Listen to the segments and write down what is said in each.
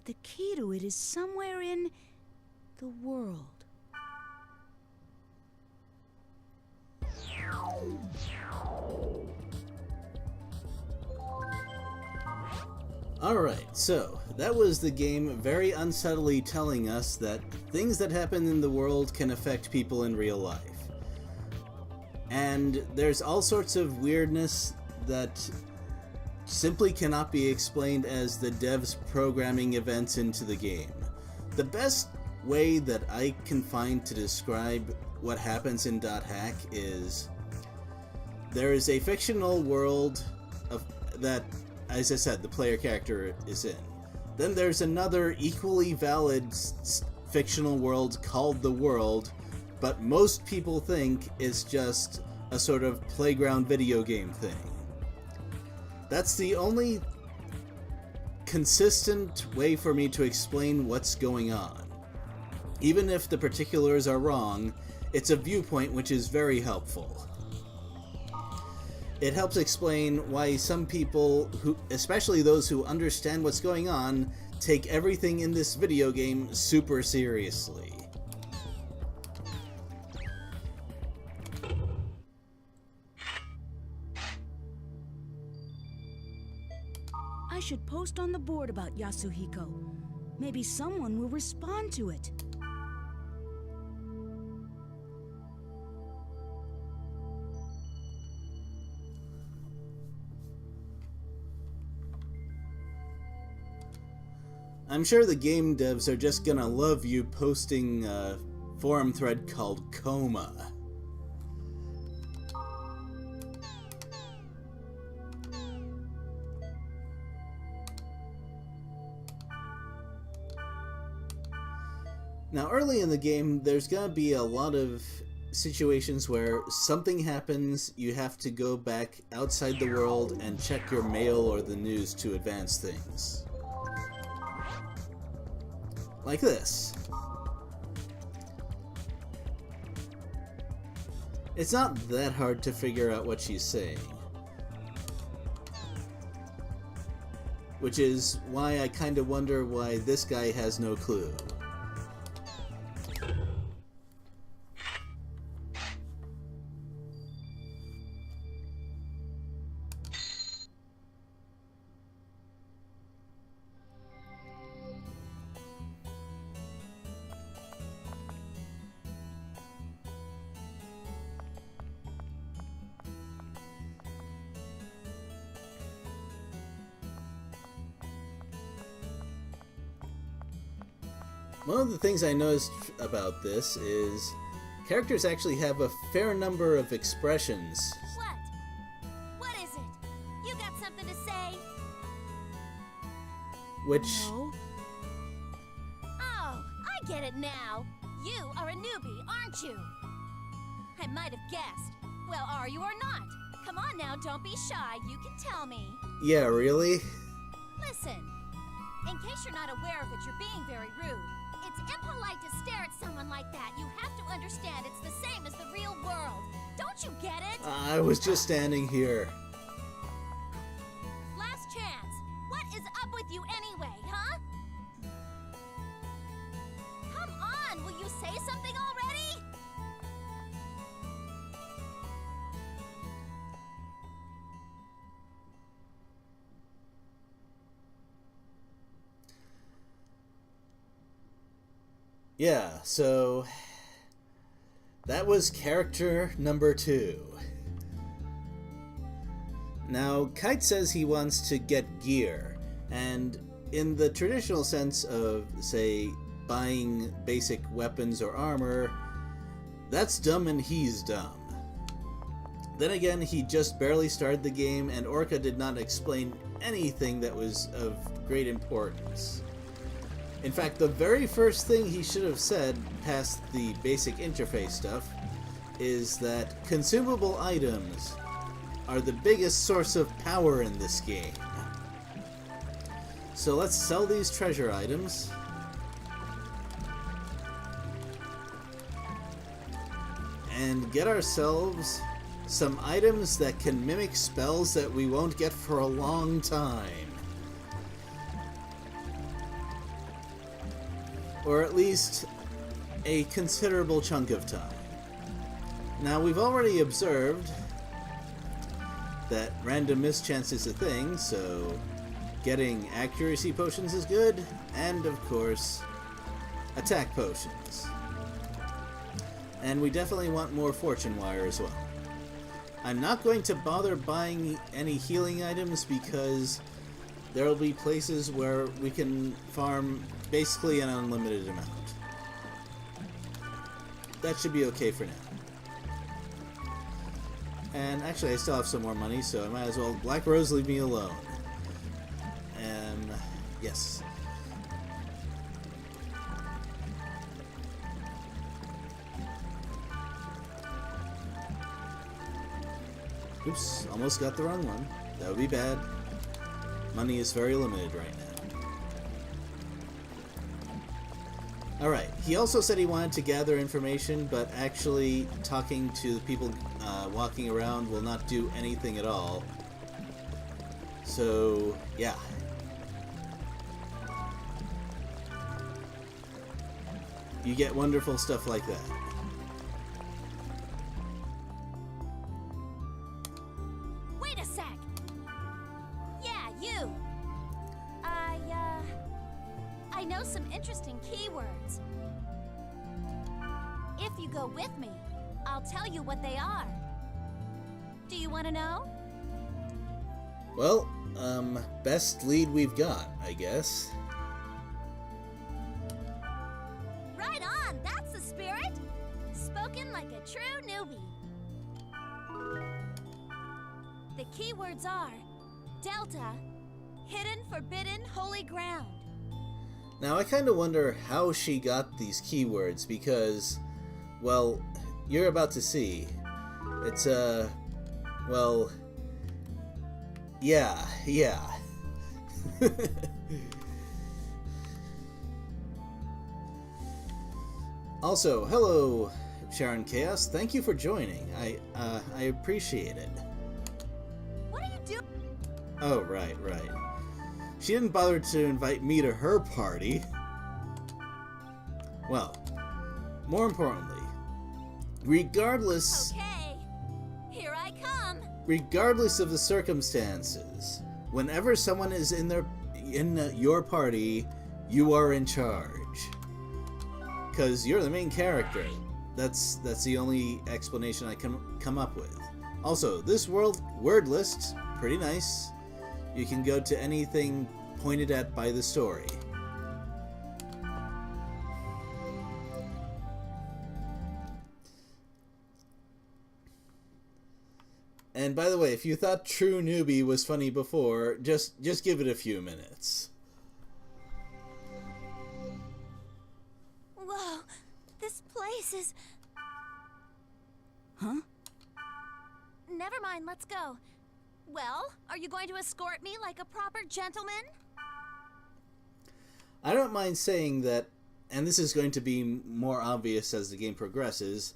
that the key to it is somewhere in the world. Alright, so that was the game very unsubtly telling us that things that happen in the world can affect people in real life. And there's all sorts of weirdness that simply cannot be explained as the devs programming events into the game. The best way that I can find to describe what happens in .hack is there is a fictional world that, as I said, the player character is in. Then there's another equally valid fictional world called the world, but most people think it's just a sort of playground video game thing. That's the only consistent way for me to explain what's going on. Even if the particulars are wrong, it's a viewpoint which is very helpful. It helps explain why some people, especially those who understand what's going on, take everything in this video game super seriously. I should post on the board about Yasuhiko. Maybe someone will respond to it. I'm sure the game devs are just gonna love you posting a forum thread called Coma. Now, early in the game, there's gonna be a lot of situations where something happens, you have to go back outside the world and check your mail or the news to advance things. Like this. It's not that hard to figure out what she's saying. Which is why I kind of wonder why this guy has no clue. One of the things I noticed about this is characters actually have a fair number of expressions. What? What is it? You got something to say? Which... No. Oh, I get it now. You are a newbie, aren't you? I might have guessed. Well, are you or not? Come on now, don't be shy. You can tell me. Yeah, really? Listen, in case you're not aware of it, you're being very rude. It's impolite to stare at someone like that. You have to understand it's the same as the real world. Don't you get it? I was just standing here. Last chance. What is up with you anyway, huh? Come on, will you say something already? Yeah, so that was character number 2. Now, Kite says he wants to get gear, and in the traditional sense of, say, buying basic weapons or armor, that's dumb and he's dumb. Then again, he just barely started the game, and Orca did not explain anything that was of great importance. In fact, the very first thing he should have said, past the basic interface stuff, is that consumable items are the biggest source of power in this game. So let's sell these treasure items. And get ourselves some items that can mimic spells that we won't get for a long time. Or at least a considerable chunk of time. Now, we've already observed that random mischance is a thing, so getting accuracy potions is good, and of course, attack potions. And we definitely want more fortune wire as well. I'm not going to bother buying any healing items because there will be places where we can farm basically an unlimited amount. That should be okay for now. And actually I still have some more money, so I might as well... Black Rose, leave me alone. Yes. Oops, almost got the wrong one. That would be bad. Money is very limited right now. Alright, he also said he wanted to gather information, but actually talking to the people walking around will not do anything at all. So, yeah. You get wonderful stuff like that. Wait a sec! Yeah, you! I know some interesting keywords. If you go with me, I'll tell you what they are. Do you want to know? Well, best lead we've got, I guess. Right on! That's the spirit! Spoken like a true newbie. The keywords are Delta, Hidden, Forbidden, Holy Ground. Now, I kind of wonder how she got these keywords because, well, you're about to see. It's, well, yeah. Also, hello, Sharon Chaos. Thank you for joining. I appreciate it. What are you doing? Oh, right. She didn't bother to invite me to her party. Well, more importantly, regardless... Okay, here I come. Regardless of the circumstances, whenever someone is in your party, you are in charge. Because you're the main character. That's the only explanation I can come up with. Also, this word list, pretty nice. You can go to anything pointed at by the story. And by the way, if you thought True Newbie was funny before, just give it a few minutes. Whoa, this place is... Huh? Never mind, let's go. Well, are you going to escort me like a proper gentleman? I don't mind saying that, and this is going to be more obvious as the game progresses,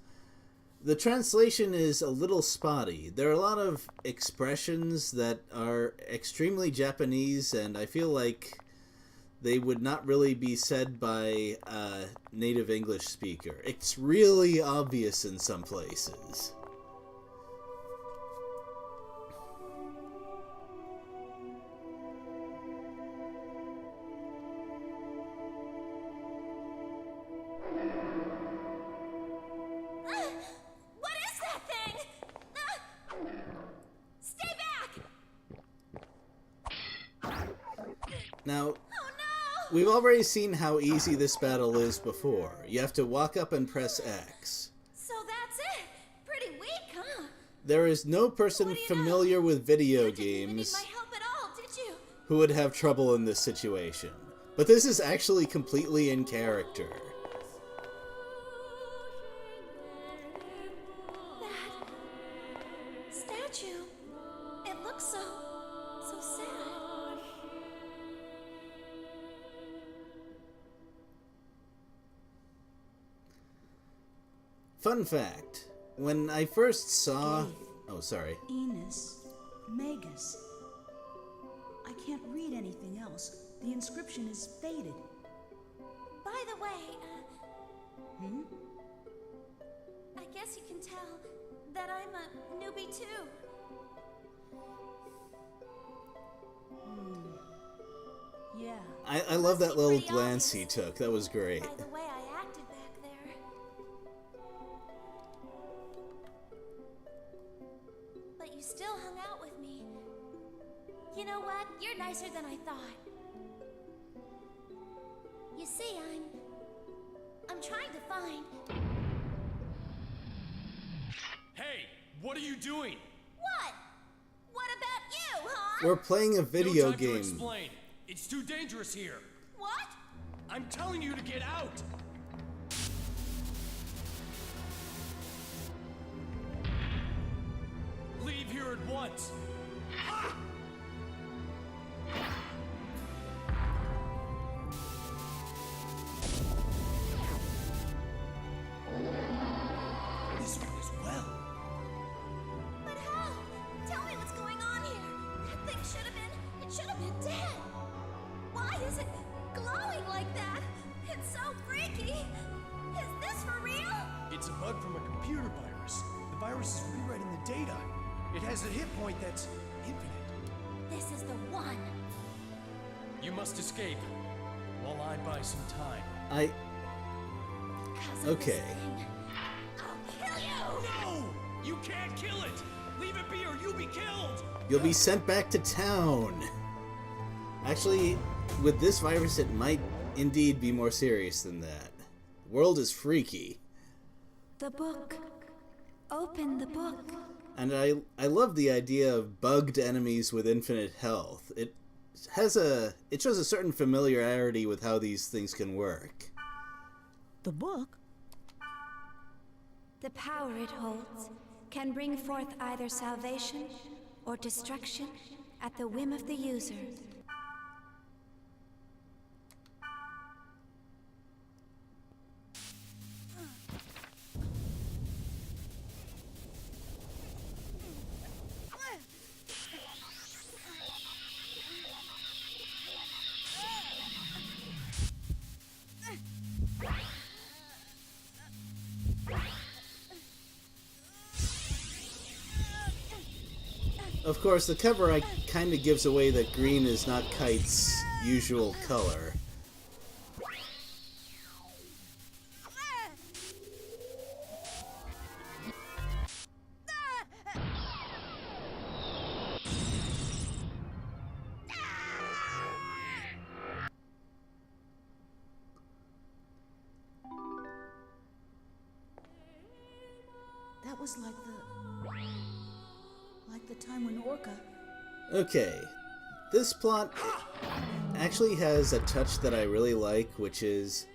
the translation is a little spotty. There are a lot of expressions that are extremely Japanese, and I feel like they would not really be said by a native English speaker. It's really obvious in some places. What is that thing? Stay back! Now, Oh no! we've already seen how easy this battle is before. You have to walk up and press X. So that's it. Pretty weak, huh? There is no person What do you familiar with video You didn't even need games my help at all, did you? who would have trouble in this situation. But this is actually completely in character. That statue. It looks so sad. Fun fact, when I first saw... Oh, sorry. Enos, Magus. I can't read anything else. The inscription is faded. By By the way, I guess you can tell that I'm a newbie too. Yeah. I love that little glance he took. That was great. By the way I acted back there. But you still hung out with me. You know what? You're nicer than I thought. You see, I'm trying to find... Hey, what are you doing? What? What about you, huh? We're playing a video No time to game. explain. It's too dangerous here. What? I'm telling you to get out. Leave here at once. Ah! This one as well. But how? Tell me what's going on here. That thing should have been dead. Why is it glowing like that? It's so freaky. Is this for real? It's a bug from a computer virus. The virus is rewriting the data. It has a hit point that's infinite. This is the one. You must escape while I buy some time. Because of Okay. this thing, I'll kill you. No! You can't kill it! Leave it be or you'll be killed! You'll be sent back to town. Actually, with this virus, it might indeed be more serious than that. The world is freaky. The book. Open the book. And I love the idea of bugged enemies with infinite health. It shows a certain familiarity with how these things can work. The book? The power it holds can bring forth either salvation or destruction at the whim of the user. Of course, the cover kind of gives away that green is not Kite's usual color. That was like the time when Orca... Okay, this plot actually has a touch that I really like, which is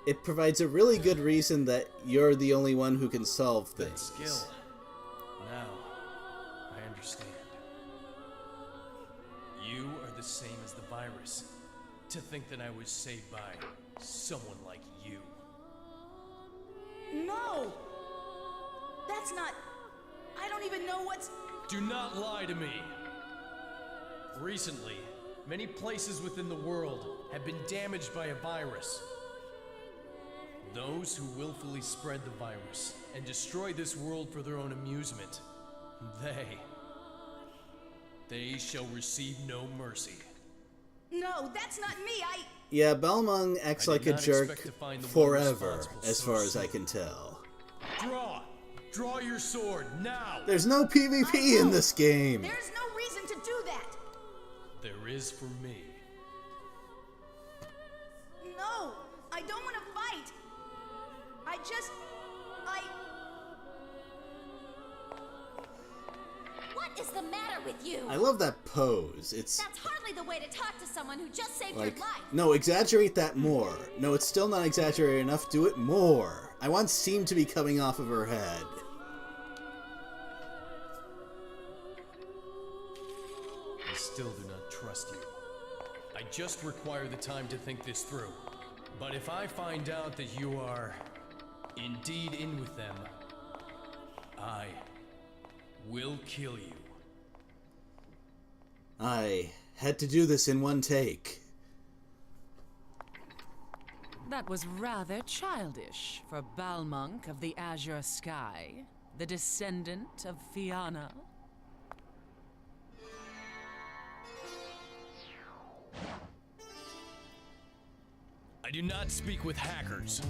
it provides a really good reason that you're the only one who can solve That things. skill. Now, I understand. You are the same as the virus. To think that I was saved by someone like you. No! That's not... I don't even know what's... Do not lie to me. Recently, many places within the world have been damaged by a virus. Those who willfully spread the virus and destroy this world for their own amusement, they shall receive no mercy. No, that's not me, Yeah, Balmung acts I like did a not jerk expect to find the one forever, responsible as so far as I soon. can tell. Draw! Draw your sword, now! There's no PvP in this game! There's no reason to do that! There is for me. No! I don't want to fight! What is the matter with you? I love that pose. It's That's hardly the way to talk to someone who just saved like, your life. no, exaggerate that more. No, it's still not exaggerated enough. Do it more. I want steam to be coming off of her head. I still do not trust you. I just require the time to think this through. But if I find out that you are indeed in with them, I will kill you. I had to do this in one take. That was rather childish for Balmung of the Azure Sky, the descendant of Fianna. I do not speak with hackers.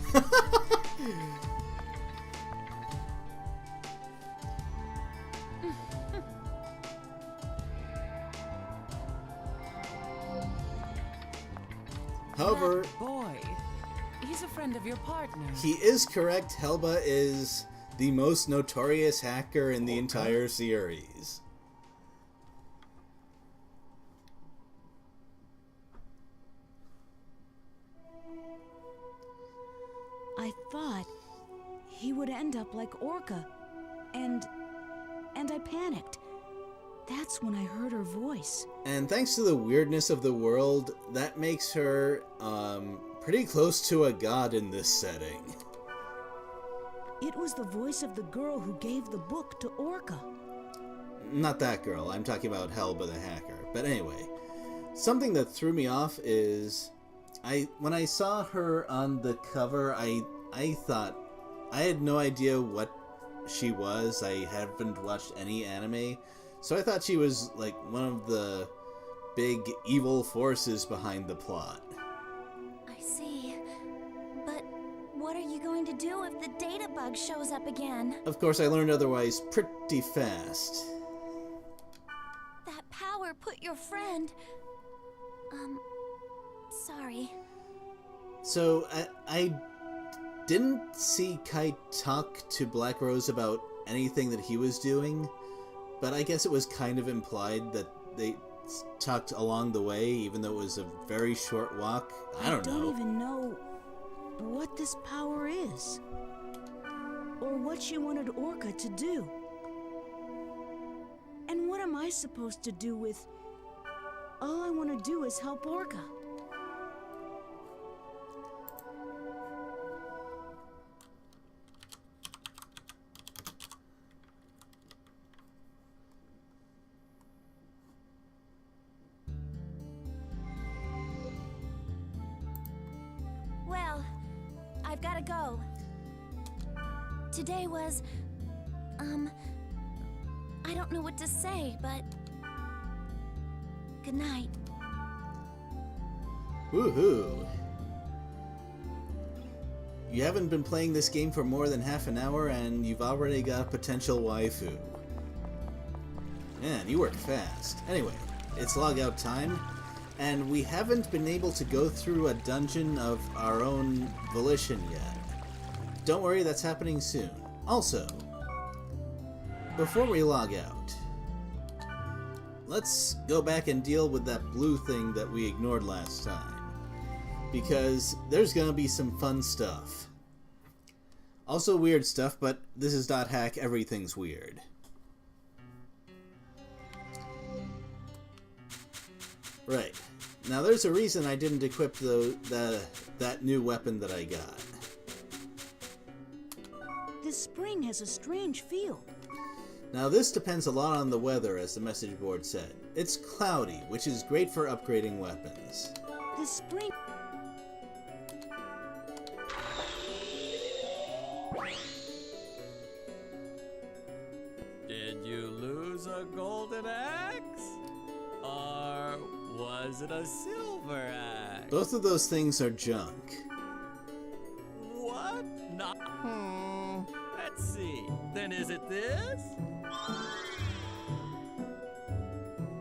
However, That boy, he's a friend of your partner. he is correct. Helba is the most notorious hacker in the entire series. I thought he would end up like Orca, and I panicked. That's when I heard her voice. And thanks to the weirdness of the world, that makes her pretty close to a god in this setting. It was the voice of the girl who gave the book to Orca. Not that girl, I'm talking about Helba the hacker. But anyway, something that threw me off is when I saw her on the cover, I thought I had no idea what she was. I haven't watched any anime, so I thought she was like one of the big evil forces behind the plot. I see. But what are you going to do if the data bug shows up again? Of course, I learned otherwise pretty fast. That power put your friend... sorry. So, I didn't see Kai talk to Black Rose about anything that he was doing, but I guess it was kind of implied that they talked along the way, even though it was a very short walk. I don't know. I don't even know what this power is, or what she wanted Orca to do. And what am I supposed to do with... All I want to do is help Orca. Well, I've got to go. Today was... I don't know what to say, but... Good night. Woohoo! You haven't been playing this game for more than half an hour and you've already got a potential waifu. Man, you work fast. Anyway, it's logout time, and we haven't been able to go through a dungeon of our own volition yet. Don't worry, that's happening soon. Also, before we log out, let's go back and deal with that blue thing that we ignored last time, because there's gonna be some fun stuff. Also weird stuff, but this is .hack, everything's weird. Right. Now there's a reason I didn't equip that new weapon that I got. This spring has a strange feel. Now this depends a lot on the weather, as the message board said. It's cloudy, which is great for upgrading weapons. This spring... Did you lose a golden axe? Or was it a silver axe? Both of those things are junk. What? Not. Let's see. Then is it this?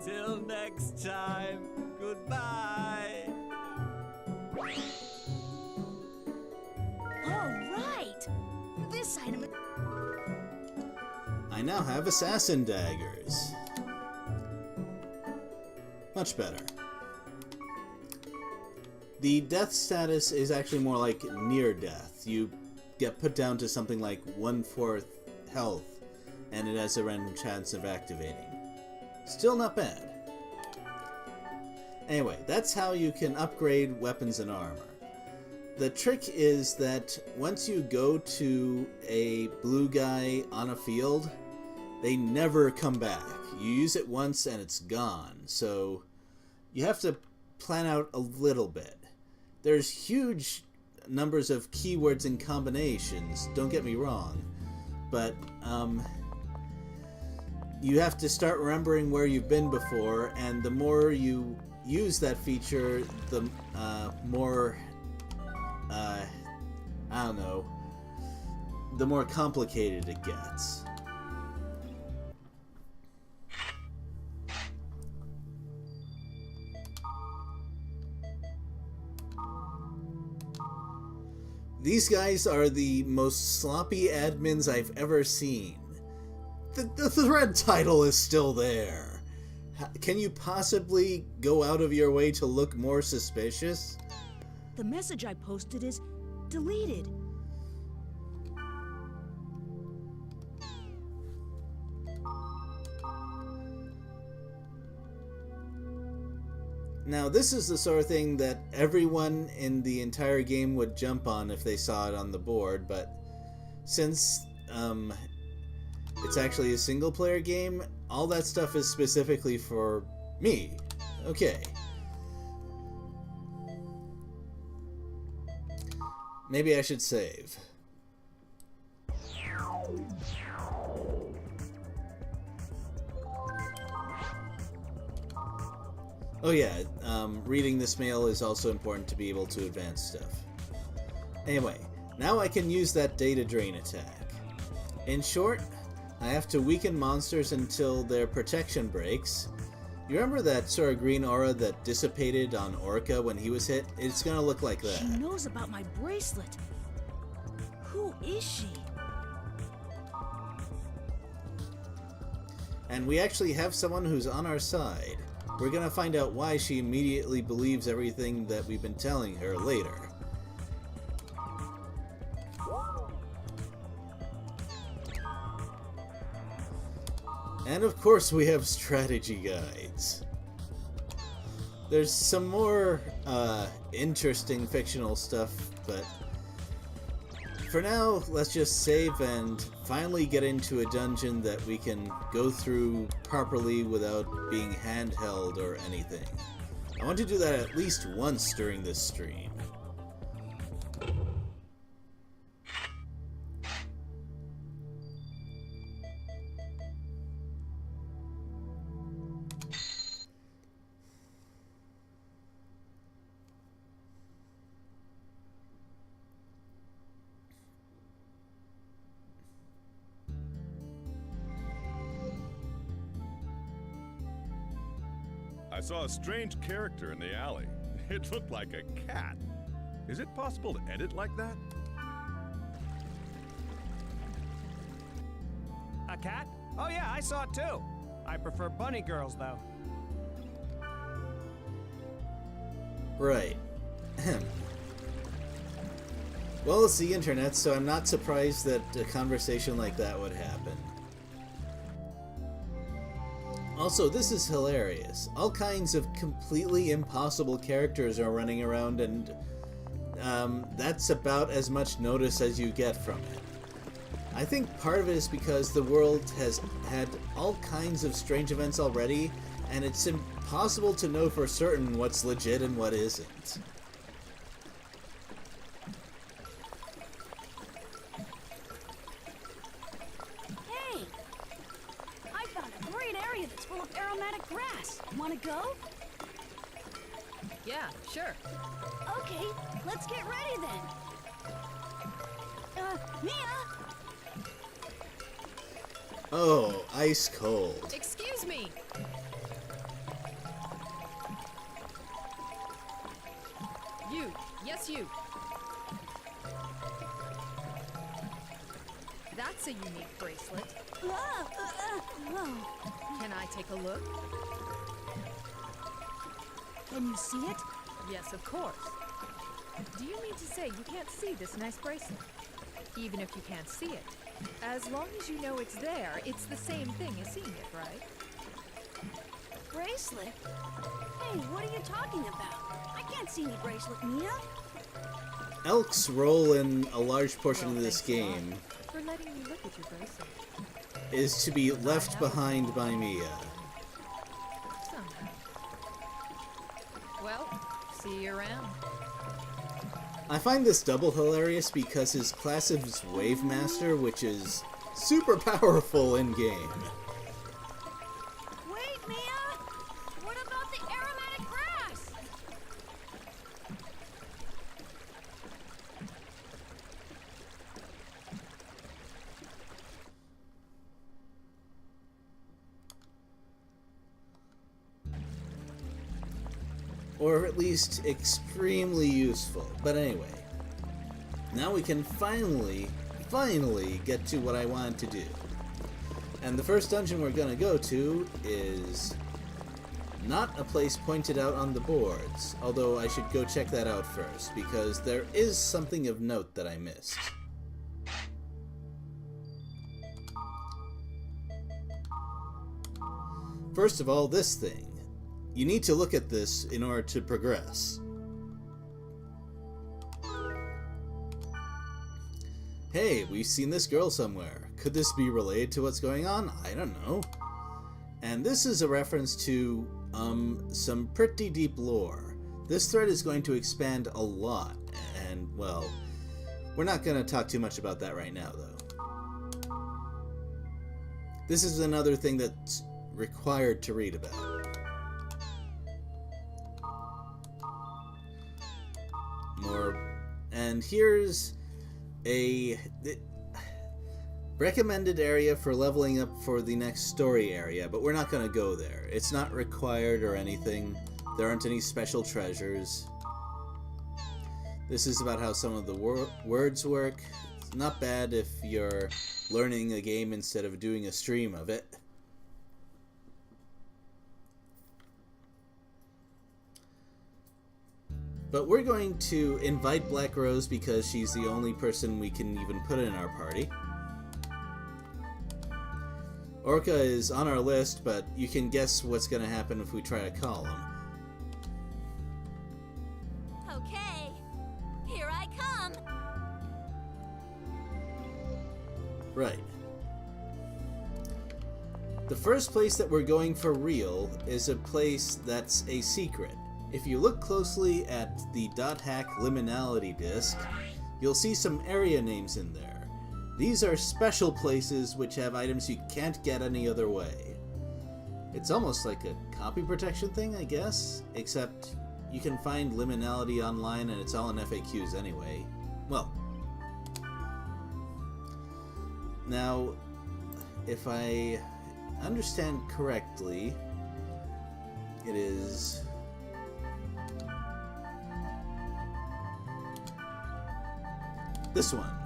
Till next time, goodbye. All right! This item... I now have assassin daggers. Much better. The death status is actually more like near death. You get put down to something like 1/4 health, and it has a random chance of activating. Still not bad. Anyway, that's how you can upgrade weapons and armor. The trick is that once you go to a blue guy on a field, they never come back. You use it once and it's gone, so you have to plan out a little bit. There's huge numbers of keywords and combinations, don't get me wrong, but you have to start remembering where you've been before, and the more you use that feature, the more, I don't know, the more complicated it gets. These guys are the most sloppy admins I've ever seen. The thread title is still there. Can you possibly go out of your way to look more suspicious? The message I posted is deleted. Now, this is the sort of thing that everyone in the entire game would jump on if they saw it on the board, but since it's actually a single-player game, all that stuff is specifically for me. Okay. Maybe I should save. Oh yeah, reading this mail is also important to be able to advance stuff. Anyway, now I can use that data drain attack. In short, I have to weaken monsters until their protection breaks. You remember that sort of green aura that dissipated on Orca when he was hit? It's gonna look like that. She knows about my bracelet. Who is she? And we actually have someone who's on our side. We're gonna find out why she immediately believes everything that we've been telling her later. And of course we have strategy guides. There's some more interesting fictional stuff, but for now, let's just save and finally get into a dungeon that we can go through properly without being handheld or anything. I want to do that at least once during this stream. I saw a strange character in the alley. It looked like a cat. Is it possible to edit like that? A cat? Oh yeah, I saw it too. I prefer bunny girls though. Right. Well, it's the internet, so I'm not surprised that a conversation like that would happen. Also, this is hilarious. All kinds of completely impossible characters are running around, and that's about as much notice as you get from it. I think part of it is because the world has had all kinds of strange events already, and it's impossible to know for certain what's legit and what isn't. Hey! I found a great area that's full of aromatic grass. Wanna go? Yeah, sure. Okay, let's get ready then. Mia! Oh, ice cold. Excuse me! You. Yes, you. That's a unique bracelet. Can I take a look? Can you see it? Yes, of course. Do you mean to say you can't see this nice bracelet? Even if you can't see it. As long as you know it's there, it's the same thing as seeing it, right? Bracelet? Hey, what are you talking about? I can't see any bracelet, Mia. Elk's role in a large portion of this game For letting me look at your bracelet. is to be left behind by Mia. Somehow. Well, see you around. I find this double hilarious because his class is Wave Master, which is super powerful in-game. Wait, Mia! What about the aromatic grass? Or at least extremely useful. But anyway, now we can finally get to what I wanted to do. And the first dungeon we're gonna go to is not a place pointed out on the boards, although I should go check that out first, because there is something of note that I missed. First of all, this thing. You need to look at this in order to progress. Hey, we've seen this girl somewhere. Could this be related to what's going on? I don't know. And this is a reference to, some pretty deep lore. This thread is going to expand a lot, and, well, we're not going to talk too much about that right now, though. This is another thing that's required to read about. And here's a recommended area for leveling up for the next story area, but we're not going to go there. It's not required or anything. There aren't any special treasures. This is about how some of the words work. It's not bad if you're learning a game instead of doing a stream of it. But we're going to invite Black Rose because she's the only person we can even put in our party. Orca is on our list, but you can guess what's going to happen if we try to call him. Okay, here I come. Right. The first place that we're going for real is a place that's a secret. If you look closely at the .hack liminality disk, you'll see some area names in there. These are special places which have items you can't get any other way. It's almost like a copy protection thing, I guess, except you can find liminality online and it's all in FAQs anyway. Well, now, if I understand correctly, it is this one.